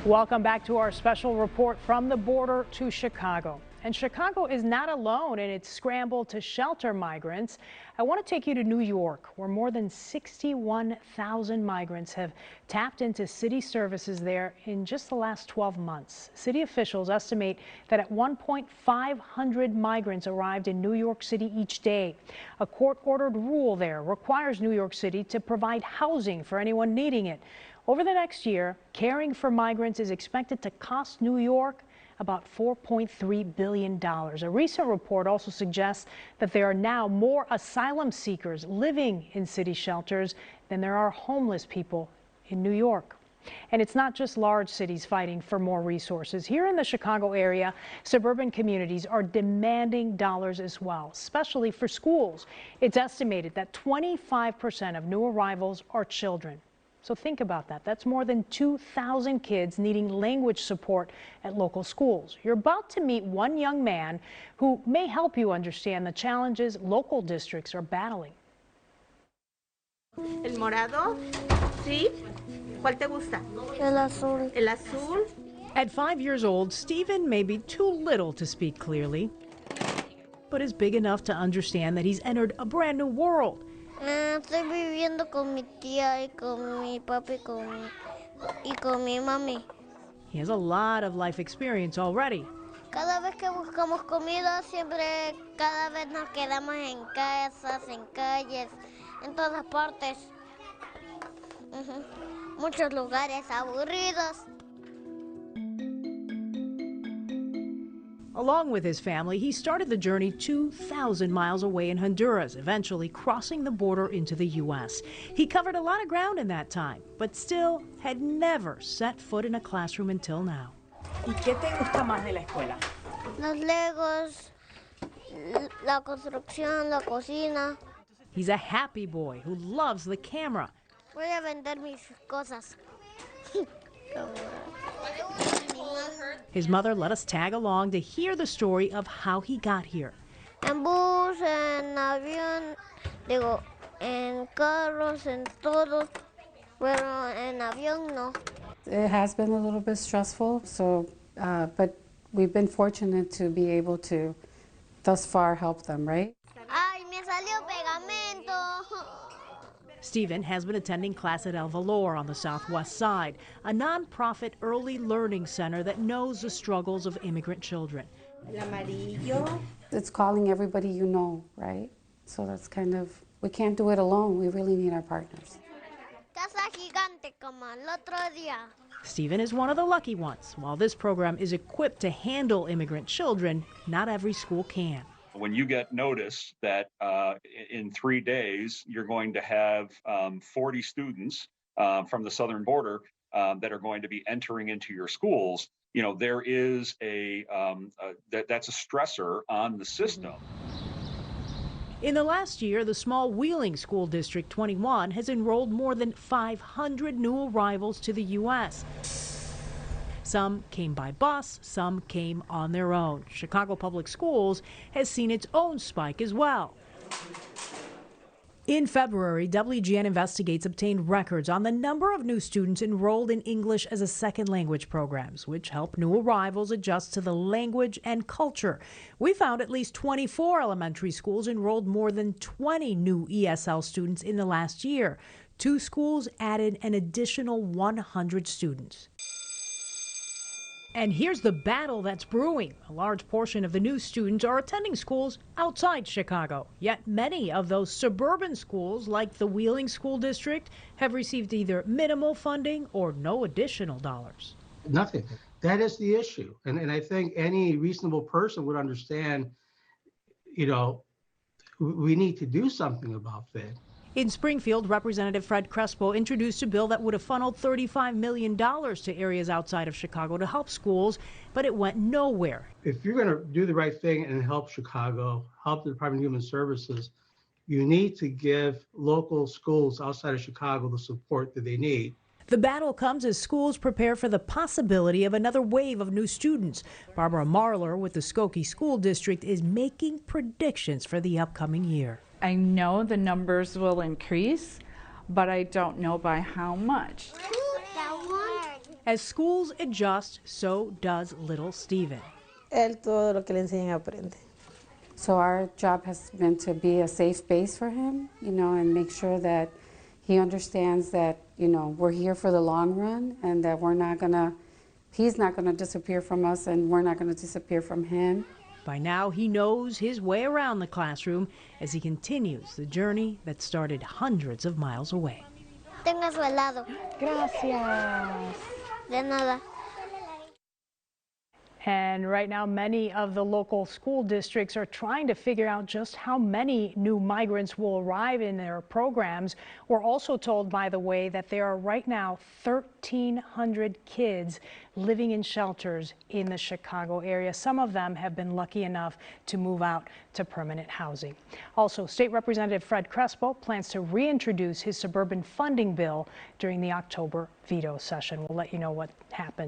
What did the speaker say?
Welcome back to our special report from the border to Chicago. And Chicago is not alone in its scramble to shelter migrants. I want to take you to New York, where more than 61,000 migrants have tapped into city services there in just the last 12 months. City officials estimate that at one point 500 migrants arrived in New York City each day. A court-ordered rule there requires New York City to provide housing for anyone needing it. Over the next year, caring for migrants is expected to cost New York about $4.3 billion. A recent report also suggests that there are now more asylum seekers living in city shelters than there are homeless people in New York. And it's not just large cities fighting for more resources. Here in the Chicago area, suburban communities are demanding dollars as well, especially for schools. It's estimated that 25% of new arrivals are children. So think about that. That's more than 2,000 kids needing language support at local schools. You're about to meet one young man who may help you understand the challenges local districts are battling. El morado, sí. ¿Cuál te gusta? El azul. El azul. At 5 years old, Stephen may be too little to speak clearly, but is big enough to understand that he's entered a brand new world. Estoy viviendo con mi tía y con mi papi y con mi mami. He has a lot of life experience already. Cada vez que buscamos comida, siempre, cada vez nos quedamos en casas, en calles, en todas partes. Muchos lugares aburridos. Along with his family, he started the journey 2,000 miles away in Honduras, eventually crossing the border into the U.S. He covered a lot of ground in that time, but still had never set foot in a classroom until now. ¿Y qué te gusta más de la escuela? Los legos, la construcción, la cocina. He's a happy boy who loves the camera. Voy a vender mis cosas. His mother let us tag along to hear the story of how he got here. En bus, en avión, digo, en carros, en todo, pero en avión no. It has been a little bit stressful, but we've been fortunate to be able to thus far help them, right? Ay, me salió pegamento. Stephen has been attending class at El Valor on the southwest side, a nonprofit early learning center that knows the struggles of immigrant children. El amarillo. It's calling everybody you know, right? So that's kind of, we can't do it alone. We really need our partners. Casa gigante como el otro día. Stephen is one of the lucky ones. While this program is equipped to handle immigrant children, not every school can. When you get notice that in 3 days you're going to have 40 students from the southern border that are going to be entering into your schools, you know, there is that's a stressor on the system. In the last year, the small Wheeling School District 21 has enrolled more than 500 new arrivals to the U.S. Some came by bus, some came on their own. Chicago Public Schools has seen its own spike as well. In February, WGN Investigates obtained records on the number of new students enrolled in English as a second language programs, which help new arrivals adjust to the language and culture. We found at least 24 elementary schools enrolled more than 20 new ESL students in the last year. 2 schools added an additional 100 students. And here's the battle that's brewing. A large portion of the new students are attending schools outside Chicago. Yet many of those suburban schools, like the Wheeling School District, have received either minimal funding or no additional dollars. Nothing. That is the issue. And I think any reasonable person would understand, you know, we need to do something about that. In Springfield, Representative Fred Crespo introduced a bill that would have funneled $35 million to areas outside of Chicago to help schools, but it went nowhere. If you're going to do the right thing and help Chicago, help the Department of Human Services, you need to give local schools outside of Chicago the support that they need. The battle comes as schools prepare for the possibility of another wave of new students. Barbara Marler with the Skokie School District is making predictions for the upcoming year. I know the numbers will increase, but I don't know by how much. As schools adjust, so does little Steven. Él todo lo que le enseñan aprende. So our job has been to be a safe base for him, and make sure that he understands that, we're here for the long run and that he's not gonna disappear from us and we're not gonna disappear from him. By now, he knows his way around the classroom as he continues the journey that started hundreds of miles away. Tenga su helado. Gracias. De nada. And right now, many of the local school districts are trying to figure out just how many new migrants will arrive in their programs. We're also told, by the way, that there are right now 1,300 kids living in shelters in the Chicago area. Some of them have been lucky enough to move out to permanent housing. Also, State Representative Fred Crespo plans to reintroduce his suburban funding bill during the October veto session. We'll let you know what happens.